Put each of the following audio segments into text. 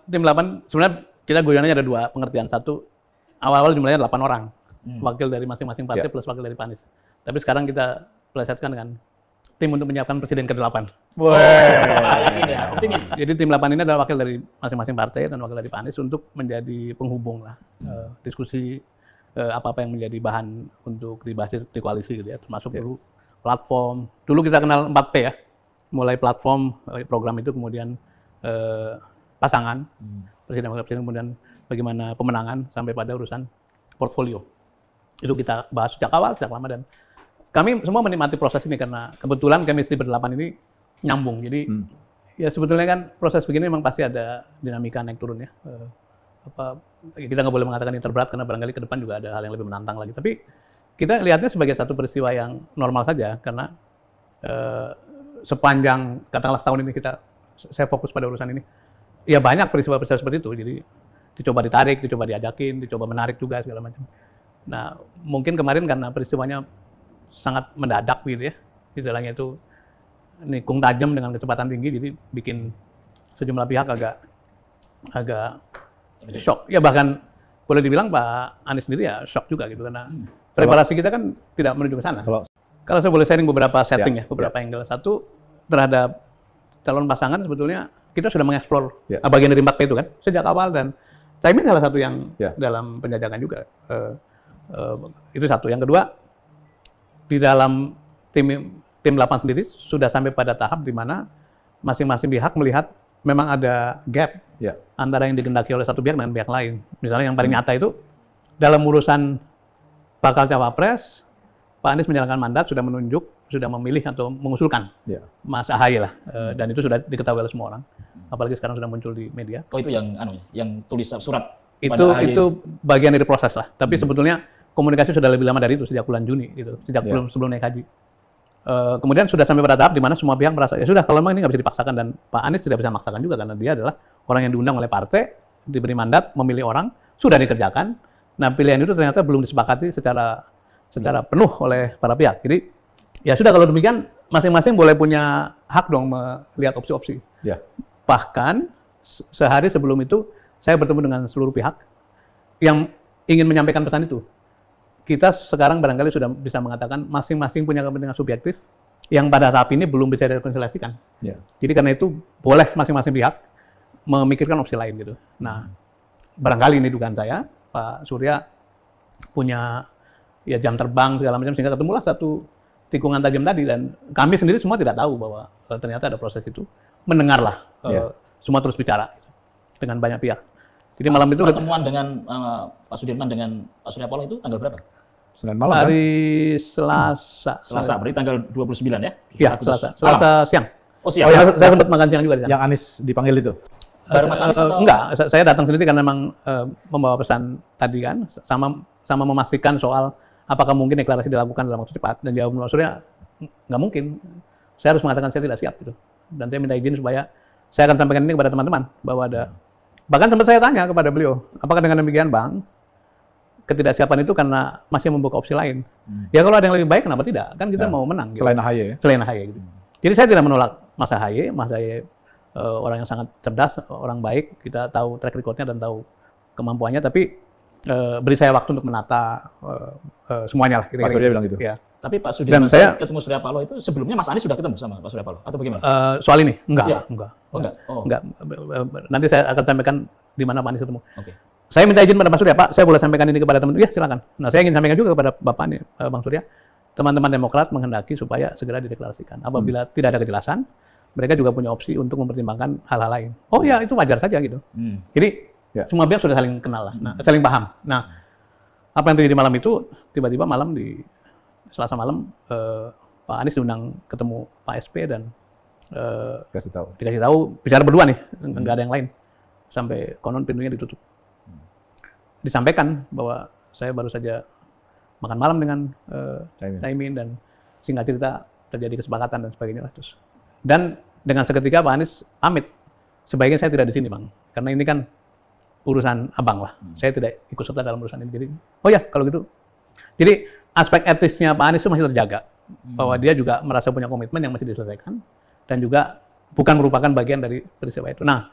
Tim 8 sebenarnya kita goyangannya ada dua pengertian. Satu, awal-awal jumlahnya 8 orang, wakil dari masing-masing partai plus wakil dari Pak Anies. Tapi sekarang kita plesetkan dengan tim untuk menyiapkan presiden ke-8. Optimis. Jadi tim 8 ini adalah wakil dari masing-masing partai dan wakil dari Pak Anies untuk menjadi penghubung lah, diskusi apa-apa yang menjadi bahan untuk dibahas di koalisi gitu ya, termasuk dulu platform. Dulu kita kenal 4P ya, mulai platform, program itu, kemudian pasangan, presiden wakil presiden, kemudian bagaimana pemenangan, sampai pada urusan portfolio. Itu kita bahas sejak awal, sejak lama, dan kami semua menikmati proses ini karena kebetulan chemistry berdelapan ini nyambung. Jadi ya sebetulnya kan proses begini memang pasti ada dinamika naik turun ya. Kita nggak boleh mengatakan ini terberat karena barangkali ke depan juga ada hal yang lebih menantang lagi. Tapi kita lihatnya sebagai satu peristiwa yang normal saja karena sepanjang katakanlah tahun ini saya fokus pada urusan ini. Ya banyak peristiwa-peristiwa seperti itu. Jadi dicoba ditarik, dicoba diajakin, dicoba menarik juga segala macam. Nah mungkin kemarin karena peristiwanya sangat mendadak gitu ya, istilahnya itu nikung tajam dengan kecepatan tinggi, jadi bikin sejumlah pihak agak shock. Ya bahkan boleh dibilang Pak Anies sendiri ya shock juga gitu karena preparasi kita kan tidak menuju ke sana. Kalau saya boleh sharing beberapa setting beberapa angle. Satu, terhadap calon pasangan sebetulnya kita sudah mengeksplor bagian dari 4P itu kan sejak awal, dan Caimin salah satu yang dalam penjajakan juga. Itu satu. Yang kedua, di dalam tim 8 sendiri sudah sampai pada tahap di mana masing-masing pihak melihat memang ada gap antara yang digendaki oleh satu pihak dengan pihak lain. Misalnya yang paling nyata itu dalam urusan bakal cawapres, Pak Anies menjalankan mandat, sudah menunjuk, sudah memilih atau mengusulkan Mas Ahaye lah, dan itu sudah diketahui oleh semua orang. Apalagi sekarang sudah muncul di media. Oh itu yang tulis surat. Itu bagian dari proses lah. Tapi sebetulnya komunikasi sudah lebih lama dari itu, sejak bulan Juni gitu, sejak sebelum naik haji. Kemudian sudah sampai pada tahap di mana semua pihak merasa ya sudah, kalau memang ini nggak bisa dipaksakan, dan Pak Anies tidak bisa memaksakan juga karena dia adalah orang yang diundang oleh partai, diberi mandat memilih orang, sudah dikerjakan. Nah pilihan itu ternyata belum disepakati secara penuh oleh para pihak. Jadi ya sudah, kalau demikian masing-masing boleh punya hak dong melihat opsi-opsi. Bahkan sehari sebelum itu saya bertemu dengan seluruh pihak yang ingin menyampaikan pesan itu. Kita sekarang barangkali sudah bisa mengatakan masing-masing punya kepentingan subjektif yang pada tahap ini belum bisa direkonsiliasikan. Jadi karena itu boleh masing-masing pihak memikirkan opsi lain gitu. Nah, barangkali ini dugaan saya, Pak Surya punya ya jam terbang segala macam sehingga ketemulah satu tikungan tajam tadi, dan kami sendiri semua tidak tahu bahwa ternyata ada proses itu. Mendengarlah semua terus bicara dengan banyak pihak. Jadi malam itu pertemuan dengan Pak Sudirman dengan Pak Surya Paloh itu tanggal berapa? Senin malam, hari Selasa. Selasa, berarti tanggal 29 ya? Iya, Selasa siang. Oh siang. Saya sempat makan siang juga di sana. Yang Anies dipanggil itu? Baru Mas Anies atau? Enggak, saya datang sendiri karena memang membawa pesan tadi kan, sama memastikan soal apakah mungkin deklarasi dilakukan dalam waktu cepat, dan jawab Mas Surya nggak mungkin. Saya harus mengatakan saya tidak siap gitu, dan saya minta izin supaya saya akan sampaikan ini kepada teman-teman bahwa ada. Bahkan sempat saya tanya kepada beliau, apakah dengan demikian Bang, ketidaksiapan itu karena masih membuka opsi lain? Ya kalau ada yang lebih baik, kenapa tidak? Kan kita mau menang. Selain gitu. Ahaye ya? Selain Ahaye gitu. Jadi saya tidak menolak Mas Ahaye. Mas Ahaye orang yang sangat cerdas, orang baik. Kita tahu track record-nya dan tahu kemampuannya, tapi beri saya waktu untuk menata semuanya lah. Pak Surya bilang gitu? Ya. Tapi Pak Sudirman ketemu Surya Paloh itu sebelumnya Mas Anies sudah ketemu sama Pak Surya Paloh atau bagaimana? Soal ini? Enggak. Ya. Enggak. Enggak. Nanti saya akan sampaikan di mana Pak Anies ketemu. Oke. Saya minta izin pada Pak Surya, Pak, saya boleh sampaikan ini kepada teman-teman? Iya, silakan. Nah, saya ingin sampaikan juga kepada Bapak nih, Bang Surya, teman-teman Demokrat menghendaki supaya segera dideklarasikan. Apabila tidak ada kejelasan, mereka juga punya opsi untuk mempertimbangkan hal-hal lain. Oh ya, itu wajar saja gitu. Jadi semua pihak sudah saling kenal lah, saling paham. Nah, apa yang terjadi malam itu, tiba-tiba malam di Selasa malam, Pak Anies diundang ketemu Pak SP dan dikasih tahu bicara berdua nih, nggak ada yang lain. Sampai konon pintunya ditutup. Disampaikan bahwa saya baru saja makan malam dengan Caimin, dan singkat cerita terjadi kesepakatan dan sebagainya lah terus. Dan dengan seketika Pak Anies pamit, sebaiknya saya tidak di sini Bang, karena ini kan urusan abang lah. Saya tidak ikut serta dalam urusan ini. Jadi, oh ya kalau gitu. Jadi aspek etisnya Pak Anies itu masih terjaga, bahwa dia juga merasa punya komitmen yang masih diselesaikan, dan juga bukan merupakan bagian dari peristiwa itu. Nah,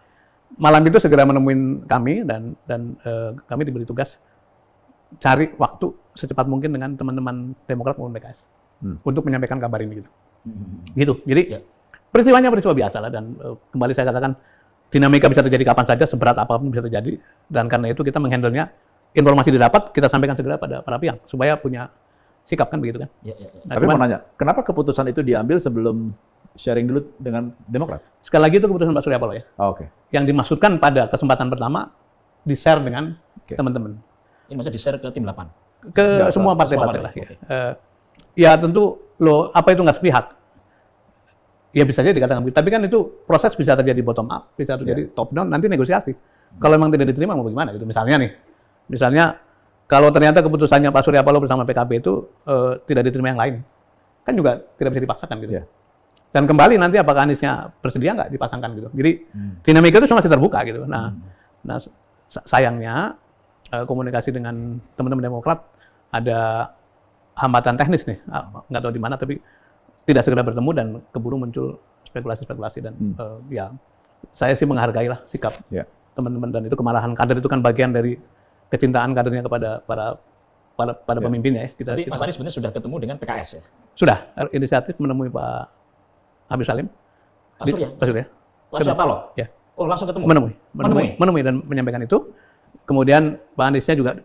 malam itu segera menemuin kami dan kami diberi tugas cari waktu secepat mungkin dengan teman-teman Demokrat maupun PKS untuk menyampaikan kabar ini gitu. Gitu. Jadi peristiwanya peristiwa biasa lah dan kembali saya katakan dinamika bisa terjadi kapan saja, seberat apapun bisa terjadi dan karena itu kita menghandle-nya informasi didapat kita sampaikan segera pada para pihak supaya punya sikap kan begitu kan. Nah, tapi mau nanya, kenapa keputusan itu diambil sebelum sharing dulu dengan Demokrat? Sekali lagi itu keputusan Pak Surya Paloh ya. Oke. Yang dimaksudkan pada kesempatan pertama di-share dengan teman-teman. Ini maksudnya di-share ke tim 8? Ke semua partai-partai lah. Ya. Ya tentu loh apa itu nggak sepihak? Ya bisa saja dikatakan begitu. Tapi kan itu proses bisa terjadi bottom up, bisa terjadi top down, nanti negosiasi. Kalau memang tidak diterima mau bagaimana gitu. Misalnya kalau ternyata keputusannya Pak Surya Paloh bersama PKB itu tidak diterima yang lain, kan juga tidak bisa dipaksakan gitu. Dan kembali nanti apakah Aniesnya bersedia nggak dipasangkan gitu. Jadi dinamika itu masih terbuka gitu. Nah sayangnya komunikasi dengan teman-teman Demokrat ada hambatan teknis nih, nggak tahu di mana, tapi tidak segera bertemu dan keburu muncul spekulasi-spekulasi dan ya saya sih menghargai lah sikap teman-teman dan itu kemarahan kader itu kan bagian dari kecintaan kadernya kepada para pemimpinnya ya. Tapi Mas Anies sebenarnya sudah ketemu dengan PKS ya? Sudah, inisiatif menemui Pak Habib Salim. Pak Surya? Pak Surya. Pak Surya Paloh? Ya. Oh langsung ketemu? Menemui dan menyampaikan itu. Kemudian Pak Aniesnya juga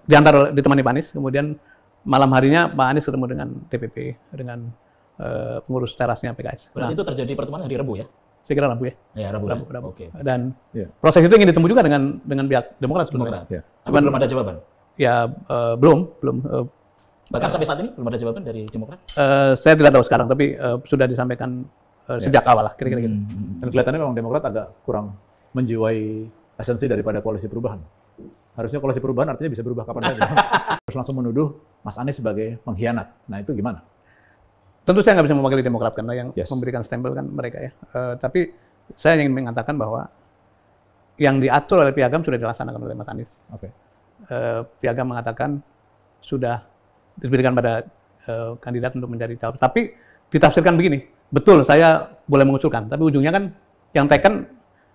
ditemani Pak Anies. Kemudian malam harinya Pak Anies ketemu dengan DPP, dengan pengurus terasnya PKS. Berarti itu terjadi pertemuan hari Rabu ya? Saya kira Rabu ya. Ya Rabu. Oke. Dan proses itu ingin ditemu juga dengan pihak Demokrat sebetulnya. Tapi belum ada jawaban? Ya belum. Bahkan sampai saat ini belum ada jawaban dari Demokrat? Saya tidak tahu sekarang, tapi sudah disampaikan sejak awal lah, kira-kira gitu. Dan kelihatannya memang Demokrat agak kurang menjiwai esensi daripada koalisi perubahan. Harusnya koalisi perubahan artinya bisa berubah kapan saja. Terus langsung menuduh Mas Anies sebagai pengkhianat. Nah itu gimana? Tentu saya nggak bisa mewakili Demokrat karena yang memberikan stempel kan mereka ya. Tapi saya ingin mengatakan bahwa yang diatur oleh Piagam sudah dilaksanakan oleh Mas Anies. Piagam mengatakan sudah diberikan pada kandidat untuk menjadi cawapres. Tapi ditafsirkan begini, betul saya boleh mengusulkan, tapi ujungnya kan yang teken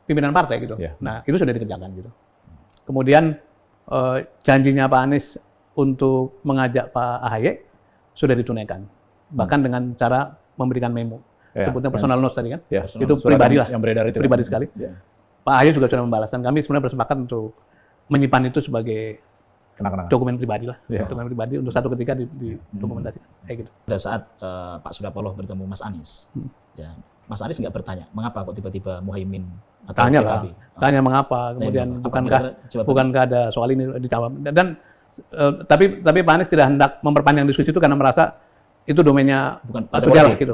pimpinan partai gitu. Nah itu sudah dikerjakan gitu. Kemudian janjinya Pak Anies untuk mengajak Pak AHY sudah ditunaikan. Bahkan dengan cara memberikan memo. Sebutnya personal notes tadi kan. Itu pribadi lah. Yang beredar itu. Pribadi sekali. Pak AHY juga sudah membalas. Dan kami sebenarnya bersepakat untuk menyimpan itu sebagai dokumen pribadi lah. Dokumen pribadi untuk satu ketika didokumentasikan. Kayak gitu. Pada saat Pak Surya Paloh bertemu Mas Anies, ya, Mas Anies nggak bertanya, mengapa kok tiba-tiba Muhaimin atau PKB? Tanya mengapa, kemudian bukankah ada soal ini dijawab. Dan tapi Pak Anies tidak hendak memperpanjang diskusi itu karena merasa itu domainnya Pak Surya lah gitu.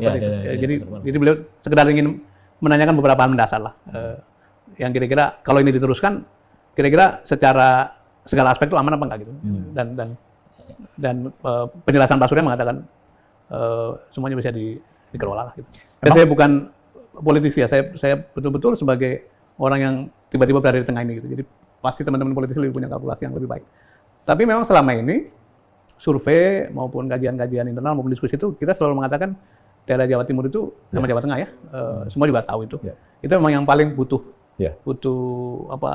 Jadi beliau sekedar ingin menanyakan beberapa hal mendasar lah. Yang kira-kira kalau ini diteruskan, kira-kira secara segala aspek itu aman apa enggak gitu. Dan penjelasan Pak Surya mengatakan semuanya bisa dikelola lah gitu. Saya bukan politisi ya, saya betul-betul sebagai orang yang tiba-tiba berada di tengah ini gitu. Jadi pasti teman-teman politisi lebih punya kalkulasi yang lebih baik. Tapi memang selama ini survei maupun kajian-kajian internal maupun diskusi itu kita selalu mengatakan daerah Jawa Timur itu sama Jawa Tengah ya, semua juga tahu itu. Itu memang yang paling butuh apa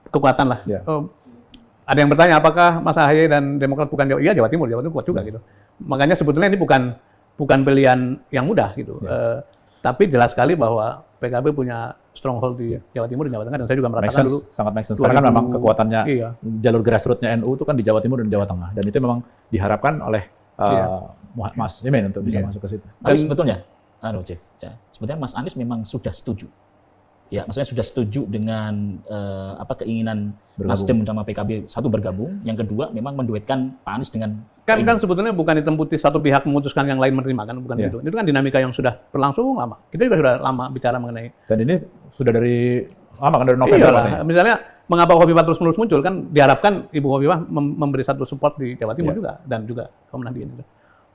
kekuatan lah. Ada yang bertanya apakah Mas AHY dan Demokrat bukan Jawa? Iya Jawa Timur kuat juga gitu. Makanya sebetulnya ini bukan pilihan yang mudah gitu. Tapi jelas sekali bahwa PKB punya stronghold di Jawa Timur dan Jawa Tengah dan saya juga merasakan dulu. Sangat make sense. Karena kan memang kekuatannya jalur grassroots-nya NU itu kan di Jawa Timur dan Jawa Tengah dan itu memang diharapkan oleh Mas Imin untuk bisa masuk ke situ. Tapi sebetulnya, Chief, ya, sebetulnya Mas Anies memang sudah setuju. Ya, maksudnya sudah setuju dengan keinginan Nasdem sama PKB satu bergabung, yang kedua memang menduetkan Pak Anies dengan kan sebetulnya bukan hitam putih satu pihak memutuskan yang lain menerima kan, bukan itu. Itu kan dinamika yang sudah berlangsung lama. Kita juga sudah lama bicara mengenai. Dan ini sudah dari lama kan dari November. Misalnya mengapa Khofifah terus menerus muncul kan diharapkan Ibu Khofifah memberi satu support di Jawa Timur juga dan juga Komnas Nahdien.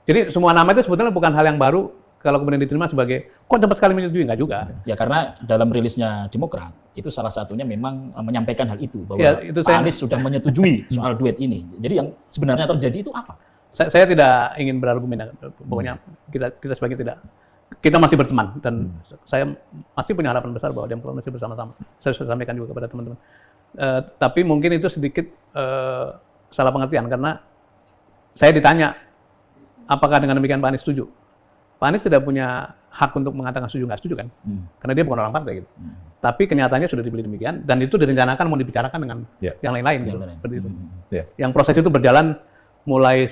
Jadi semua nama itu sebetulnya bukan hal yang baru. Kalau kemudian diterima sebagai, kok cepat sekali menyetujui? Enggak juga. Ya karena dalam rilisnya Demokrat, itu salah satunya memang menyampaikan hal itu, bahwa Pak Anies sudah menyetujui soal duet ini. Jadi yang sebenarnya terjadi itu apa? Saya tidak ingin berargumen, pokoknya kita sebagai tidak kita masih berteman dan saya masih punya harapan besar bahwa Demokrat masih bersama-sama. Saya sudah sampaikan juga kepada teman-teman. Tapi mungkin itu sedikit salah pengertian karena saya ditanya apakah dengan demikian Pak Anies setuju. Pak Anies tidak punya hak untuk mengatakan setuju nggak setuju kan, karena dia bukan orang partai gitu. Tapi kenyataannya sudah dipilih demikian dan itu direncanakan mau dibicarakan dengan yang lain-lain gitu, seperti itu. Yang proses itu berjalan mulai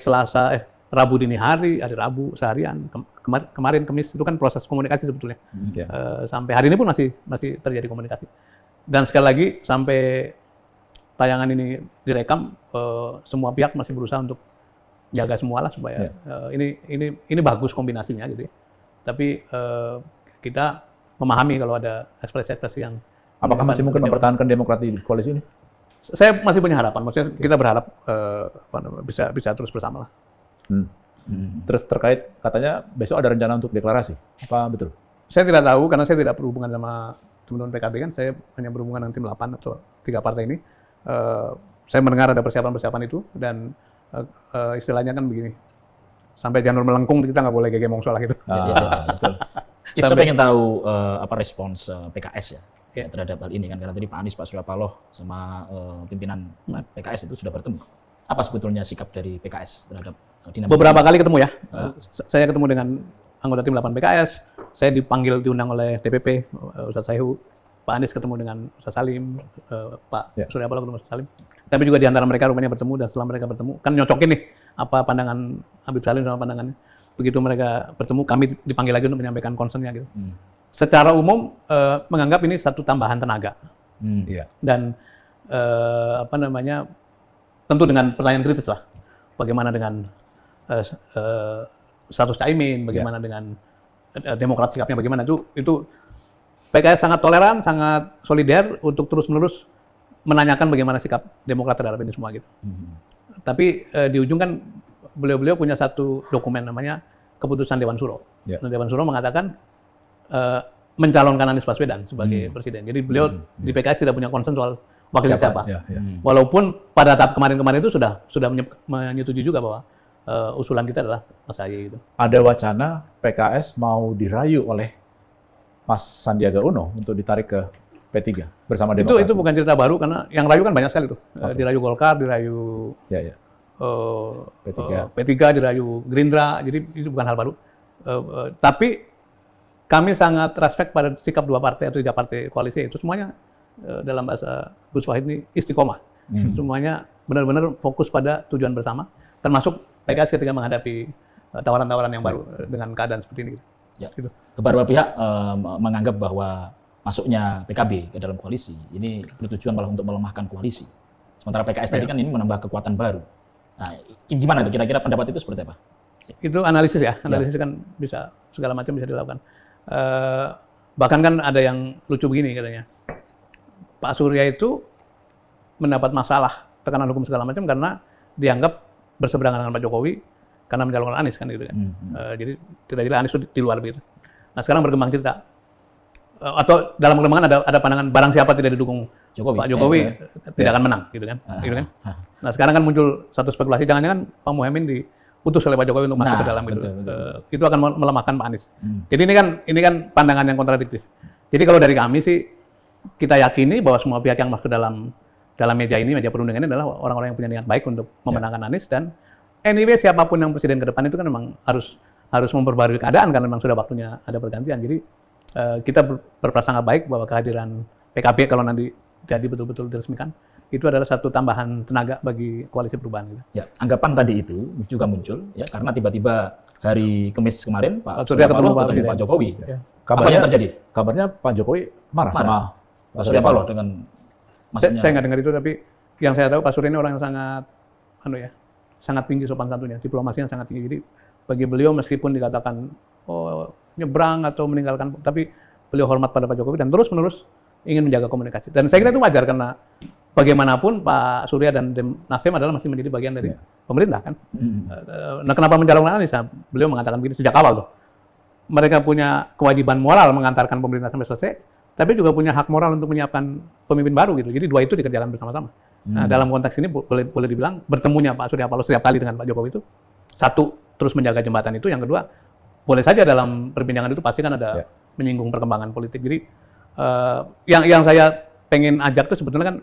Rabu dini hari Rabu seharian, kemarin Kamis itu kan proses komunikasi sebetulnya. Sampai hari ini pun masih terjadi komunikasi. Dan sekali lagi sampai tayangan ini direkam, semua pihak masih berusaha untuk jaga semua lah supaya ini bagus kombinasinya gitu ya. Tapi kita memahami kalau ada ekspresi-ekspresi yang apakah masih mungkin mempertahankan Demokrat di koalisi ini? Saya masih punya harapan. Maksudnya kita berharap bisa terus bersama lah. Terus terkait katanya besok ada rencana untuk deklarasi, apa betul? Saya tidak tahu karena saya tidak berhubungan sama teman-teman PKB kan. Saya hanya berhubungan dengan tim 8 atau 3 partai ini. Saya mendengar ada persiapan itu dan istilahnya kan begini. Sampai janur melengkung kita nggak boleh gege mongso lah gitu. Betul. Chief, saya pengen tahu apa respons PKS ya terhadap hal ini kan, karena tadi Pak Anies, Pak Surya Paloh sama pimpinan PKS itu sudah bertemu. Apa sebetulnya sikap dari PKS terhadap dinamika? Beberapa kali ketemu ya. Saya ketemu dengan anggota tim 8 PKS. Saya diundang oleh DPP, Ustadz Saihu. Pak Anies ketemu dengan Ustadz Salim, Pak Surya Paloh ketemu Ustadz Salim. Tapi juga di antara mereka rupanya bertemu, dan setelah mereka bertemu, kan nyocokin nih apa pandangan Habib Salim sama pandangannya. Begitu mereka bertemu, kami dipanggil lagi untuk menyampaikan concern-nya gitu. Secara umum menganggap ini satu tambahan tenaga. Dan tentu dengan pertanyaan kritis lah. Bagaimana dengan status Caimin, bagaimana dengan Demokrat sikapnya, bagaimana itu PKS sangat toleran, sangat solider untuk terus-menerus menanyakan bagaimana sikap Demokrat terhadap ini semua gitu. Tapi di ujung kan beliau punya satu dokumen namanya keputusan Dewan Suro. Dewan Suro mengatakan mencalonkan Anies Baswedan sebagai presiden. Jadi beliau di PKS tidak punya concern soal wakilnya siapa. Walaupun pada tahap kemarin-kemarin itu sudah menyetujui juga bahwa usulan kita adalah Mas Ahy gitu. Ada wacana PKS mau dirayu oleh Mas Sandiaga Uno untuk ditarik ke P3 bersama Demokrat. Itu bukan cerita baru karena yang rayu kan banyak sekali tuh. Dirayu Golkar, dirayu P3, dirayu Gerindra. Jadi itu bukan hal baru. Tapi kami sangat respect pada sikap 2 partai atau 3 partai koalisi itu semuanya dalam bahasa Gus Wahid ini istiqomah. Semuanya benar-benar fokus pada tujuan bersama, termasuk PKS ketika menghadapi tawaran-tawaran yang baru dengan keadaan seperti ini. Gitu. Beberapa pihak menganggap bahwa masuknya PKB ke dalam koalisi ini bertujuan malah untuk melemahkan koalisi. Sementara PKS tadi kan ini menambah kekuatan baru. Nah, gimana itu kira-kira pendapat itu seperti apa? Itu analisis ya, analisis kan bisa segala macam bisa dilakukan. Bahkan kan ada yang lucu begini katanya. Pak Surya itu mendapat masalah tekanan hukum segala macam karena dianggap berseberangan dengan Pak Jokowi karena mencalonkan Anies kan gitu kan. Jadi tidak jelas Anies itu di luar begitu. Nah sekarang berkembang cerita atau dalam perkembangan ada pandangan barang siapa tidak didukung Pak Jokowi tidak akan menang gitu kan. Gitu kan. Nah sekarang kan muncul satu spekulasi jangan-jangan Pak Muhaimin diutus oleh Pak Jokowi untuk masuk ke dalam gitu. Itu akan melemahkan Pak Anies. Jadi ini kan pandangan yang kontradiktif. Jadi kalau dari kami sih kita yakini bahwa semua pihak yang masuk ke dalam meja perundingan ini adalah orang-orang yang punya niat baik untuk memenangkan Anies dan anyway siapapun yang presiden ke depan itu kan memang harus memperbarui keadaan karena memang sudah waktunya ada pergantian. Jadi kita berprasangka baik bahwa kehadiran PKB kalau nanti jadi betul-betul diresmikan itu adalah satu tambahan tenaga bagi koalisi perubahan. Gitu. Ya, anggapan tadi itu juga muncul ya karena tiba-tiba hari Kamis kemarin Pak Surya ketemu Pak Jokowi. Ya. Apa yang terjadi? Kabarnya Pak Jokowi marah sama Pak Surya Paloh dengan maksudnya. Saya nggak dengar itu, tapi yang saya tahu Pak Surya ini orang yang sangat tinggi sopan santunnya, diplomasinya sangat tinggi. Jadi bagi beliau meskipun dikatakan nyebrang atau meninggalkan, tapi beliau hormat pada Pak Jokowi dan terus-menerus ingin menjaga komunikasi. Dan saya kira itu wajar karena bagaimanapun Pak Surya dan Nasdem adalah masih menjadi bagian dari pemerintah kan. Nah kenapa mencalonkan Anies? Beliau mengatakan begini sejak awal tuh. Mereka punya kewajiban moral mengantarkan pemerintah sampai selesai, tapi juga punya hak moral untuk menyiapkan pemimpin baru gitu. Jadi dua itu dikerjakan bersama-sama. Nah dalam konteks ini boleh dibilang bertemunya Pak Surya Paloh setiap kali dengan Pak Jokowi itu satu terus menjaga jembatan itu, yang kedua boleh saja dalam perbincangan itu pasti kan ada menyinggung perkembangan politik. Jadi yang saya pengen ajak tuh sebetulnya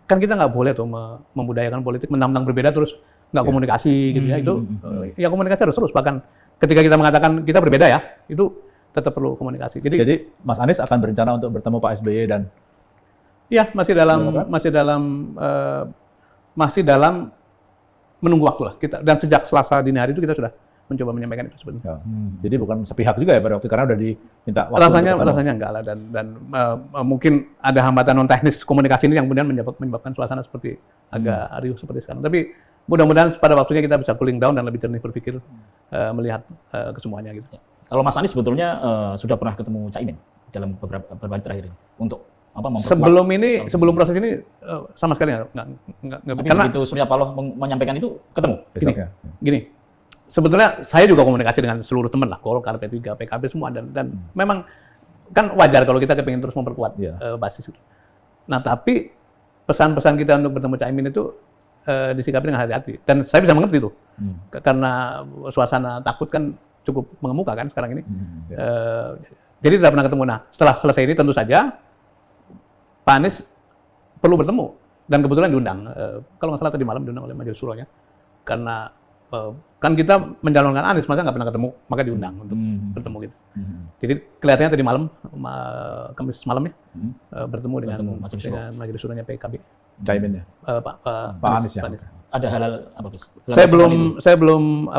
kan kita nggak boleh tuh membudayakan politik mentang-mentang berbeda terus nggak komunikasi gitu ya. Itu ya komunikasi harus terus, bahkan ketika kita mengatakan kita berbeda ya, itu tetap perlu komunikasi. Jadi Mas Anies akan berencana untuk bertemu Pak SBY dan ya masih dalam menunggu waktu lah kita, dan sejak Selasa dini hari itu kita sudah mencoba menyampaikan itu sebenarnya. Jadi bukan sepihak juga ya pada waktu, karena udah diminta waktu. Rasanya enggak lah, dan mungkin ada hambatan non teknis komunikasi ini yang kemudian menyebabkan suasana seperti agak riuh seperti sekarang. Tapi mudah-mudahan pada waktunya kita bisa cooling down dan lebih jernih berpikir melihat kesemuanya gitu. Kalau Mas Anies sebetulnya sudah pernah ketemu Caimin dalam beberapa hari terakhir ini untuk apa? Sebelum proses ini sama sekali nggak. Karena begitu Surya Paloh menyampaikan itu ketemu. Gini, sebetulnya saya juga komunikasi dengan seluruh teman lah, Golkar, P3, PKB semua, dan memang kan wajar kalau kita kepingin terus memperkuat basis itu. Nah, tapi pesan-pesan kita untuk bertemu Caimin itu disikapi dengan hati-hati, dan saya bisa mengerti itu karena suasana takut kan cukup mengemuka kan sekarang ini. Jadi tidak pernah ketemu. Nah, setelah selesai ini tentu saja Pak Anies perlu bertemu, dan kebetulan diundang. Kalau nggak salah tadi malam diundang oleh Majelis Syuro ya, karena kan kita mencalonkan Anies, masa nggak pernah ketemu, maka diundang untuk bertemu gitu. Jadi kelihatannya tadi malam, Kamis malam ya, bertemu dengan Majelis Syuronya PKB. Caimin ya? Pak Anies ya? Ada hal-hal apa, Gus? Saya belum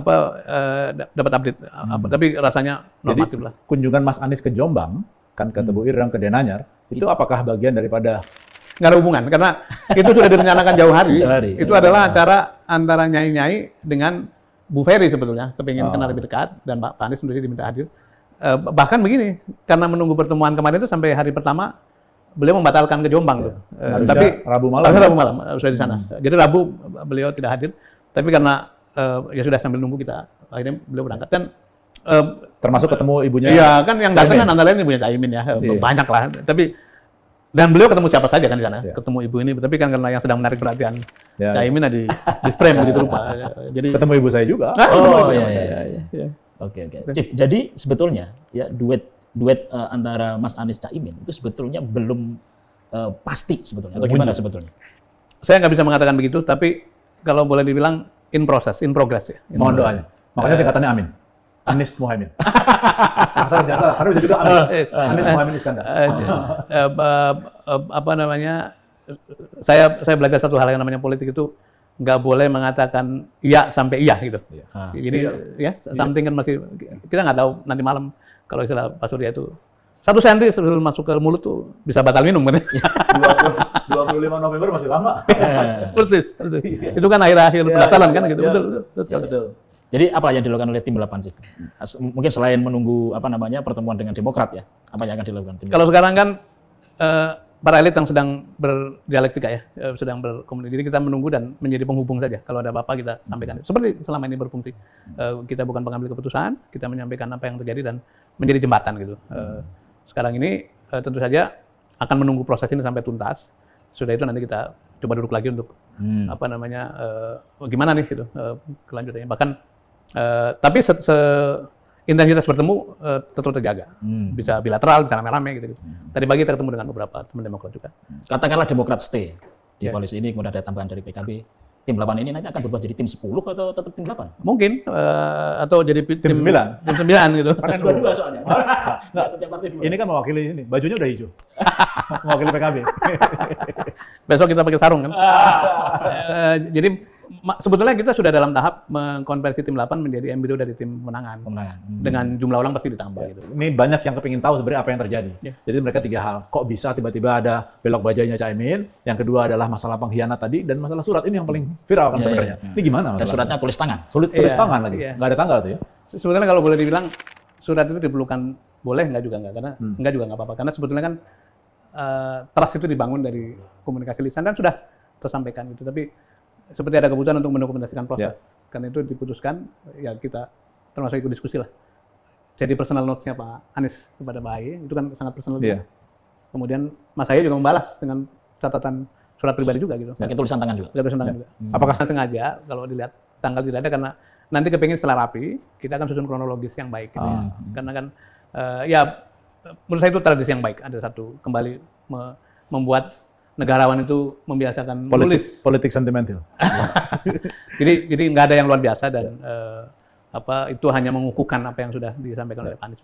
dapat update tapi rasanya normatif lah. Kunjungan Mas Anies ke Jombang, kan ke Tebu Ireng, ke Denanyar, itu apakah bagian daripada? Nggak ada hubungan, karena itu sudah direncanakan jauh hari. Itu adalah acara antara Nyai-Nyai dengan Bu Ferry sebetulnya, kepingin kenal lebih dekat, dan Pak Anies tentu saja diminta hadir. Bahkan begini, karena menunggu pertemuan kemarin itu sampai hari pertama, beliau membatalkan ke Jombang tuh. Tapi Rabu malam sudah di sana. Jadi Rabu beliau tidak hadir, tapi karena ya sudah sambil nunggu kita, akhirnya beliau berangkat. Dan termasuk ketemu ibunya. Iya, kan yang datang kan antara lain ibunya Caimin ya, banyak lah. Tapi dan beliau ketemu siapa saja kan di sana, ketemu ibu ini. Tapi kan karena yang sedang menarik perhatian Caimin di frame begitu rupa. Jadi ketemu ibu saya juga. Iya. Oke. Chief, jadi sebetulnya ya duet antara Mas Anies Caimin itu sebetulnya belum pasti sebetulnya, atau gimana sebetulnya? Saya nggak bisa mengatakan begitu, tapi kalau boleh dibilang in progress ya. Mohon doanya. Makanya saya katanya Amin. Anies Muhaimin. Asal jangan salah, harus juga Anies Muhaimin Iskandar. Apa namanya? Saya belajar satu hal yang namanya politik itu nggak boleh mengatakan iya sampai iya gitu. Jadi ya something kan masih kita nggak tahu nanti malam. Kalau istilah Pak Surya itu 1 senti sebelum masuk ke mulut tuh bisa batal minum kan? 25 November masih lama. Persis. Itu kan akhir-akhir pendaftaran kan gitu. Betul. Jadi apa yang dilakukan oleh tim 8 sih? Mungkin selain menunggu pertemuan dengan Demokrat ya, apa yang akan dilakukan tim? Kalau sekarang kan para elit yang sedang berdialektika ya, sedang berkomunikasi. Jadi kita menunggu dan menjadi penghubung saja. Kalau ada apa-apa kita sampaikan. Seperti selama ini berfungsi. Kita bukan pengambil keputusan, kita menyampaikan apa yang terjadi dan menjadi jembatan gitu. Sekarang ini tentu saja akan menunggu proses ini sampai tuntas. Sudah itu nanti kita coba duduk lagi untuk gimana nih gitu kelanjutannya. Bahkan tapi intensitas bertemu tetap terjaga. Bisa bilateral, bisa rame-rame gitu. Tadi pagi kita ketemu dengan beberapa teman Demokrat juga. Katakanlah Demokrat stay di koalisi ini, kemudian ada tambahan dari PKB. Tim 8 ini nanti akan berubah jadi tim 10 atau tetap tim 8? Mungkin, atau jadi tim 9. Tim 9 gitu. Karena dua-dua soalnya. Nggak setiap partai dua. Ini kan mewakili ini, bajunya udah hijau. Mewakili PKB. Besok kita pakai sarung kan. Jadi sebetulnya kita sudah dalam tahap mengkonversi tim 8 menjadi embrio dari tim pemenangan. Dengan jumlah orang pasti ditambah gitu. Ini banyak yang kepingin tahu sebenarnya apa yang terjadi. Jadi mereka 3 hal. Kok bisa tiba-tiba ada belok bajainya Caimin? Yang kedua adalah masalah pengkhianat tadi, dan masalah surat ini yang paling viral kan sebenarnya. Ini gimana? Dan suratnya tulis tangan. Tulis tangan lagi. Nggak ada tanggal tuh ya. Sebetulnya kalau boleh dibilang surat itu diperlukan, boleh nggak juga nggak, karena nggak juga nggak apa-apa. Karena sebetulnya kan trust itu dibangun dari komunikasi lisan dan sudah tersampaikan gitu. Tapi seperti ada kebutuhan untuk mendokumentasikan proses. Karena itu diputuskan, ya kita termasuk ikut diskusi lah. Jadi personal notes-nya Pak Anies kepada Pak Ahy, itu kan sangat personal. Kemudian Mas Ahy juga membalas dengan catatan surat pribadi juga gitu. Pakai tulisan tangan juga? Pakai tulisan tangan juga. Apakah sengaja, kalau dilihat tanggal tidak ada, karena nanti kepingin setelah rapi, kita akan susun kronologis yang baik. Gitu ya. Karena kan ya menurut saya itu tradisi yang baik. Ada satu kembali membuat negarawan itu membiasakan menulis. Politik sentimental. Jadi nggak ada yang luar biasa dan itu hanya mengukuhkan apa yang sudah disampaikan oleh Pak Anies.